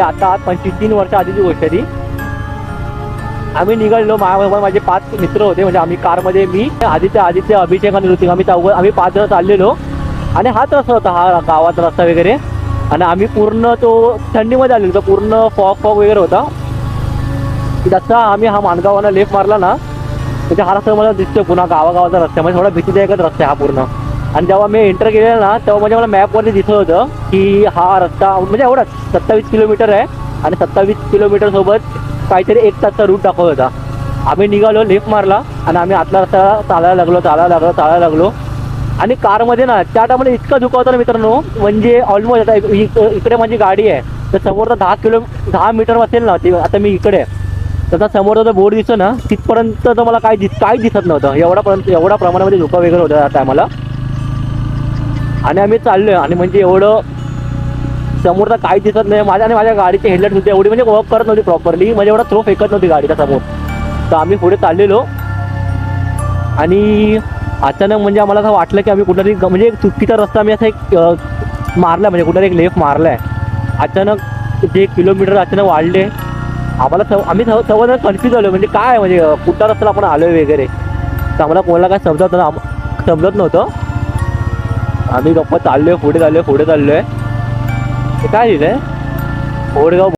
आता 25-3 वर्ष आधीची गोष्ट ती. आम्ही निघालो, माझ्याबरोबर माझे 5 मित्र होते. म्हणजे आम्ही कारमध्ये मी, आदित्य, अभिषेक आणि ऋतिक, आम्ही 5 जण चाललेलो. आणि हाच रस्ता होता, हा गावाचा रस्ता वगैरे. आणि आम्ही पूर्ण तो थंडीमध्ये आलेलो, तो पूर्ण फॉग वगैरे होता. जसा आम्ही हा माणगावाला लेफ्ट मारला ना, म्हणजे हा रस्ता मला दिसतो पुन्हा गावागावाचा रस्ता, म्हणजे थोडा भीतीदायकच रस्ता आहे हा पूर्ण. आणि जेव्हा मी एंटर केलेला ना, तेव्हा म्हणजे मला मॅपवरती दिसत होतं की हा रस्ता म्हणजे एवढाच 27 किलोमीटर आहे. आणि 27 किलोमीटर सोबत काहीतरी 1 तासचा रूट दाखवत होता. आम्ही निघालो, लेफ्ट मारला आणि आम्ही आतला रस्ता चालायला लागलो. आणि कारमध्ये ना त्या टायमाला इतका धुका होता ना मित्रांनो, म्हणजे ऑलमोस्ट आता इकडे माझी गाडी आहे, तर समोरचा 10 मीटर असेल ना, ती आता मी इकडे आहे, त्याचा समोरचा जो बोर्ड दिसतो ना, तिथपर्यंत तर मला काही दिसत नव्हतं. एवढा प्रमाणामध्ये धुका वगैरे होता त्या टायमाला. आणि आम्ही चाललोय आणि म्हणजे एवढं समोरचा काही दिसत नाही. माझ्या गाडीचे हेडलाईट होते एवढी म्हणजे वर्क करत नव्हती प्रॉपरली, म्हणजे एवढा थ्रो फेकत नव्हती गाडीच्या समोर. तर आम्ही पुढे चाललेलो आणि अचानक म्हणजे आम्हाला असं वाटलं की आम्ही कुठेतरी म्हणजे चुकीचा रस्ता आम्ही असा एक मारला, म्हणजे कुठेतरी एक लेफ्ट मारलाय. अचानक जे किलोमीटर अचानक वाढले, आम्ही सर्वजण कन्फ्यूज झालो, म्हणजे काय म्हणजे कुठला रस्त्याला आपण आलोय वगैरे. तर आम्हाला कोणाला काय समजत नव्हतं. आम्ही गप्पा चाललोय, पुढे चाललोय. हे काय लिहिलंय, ओडगाव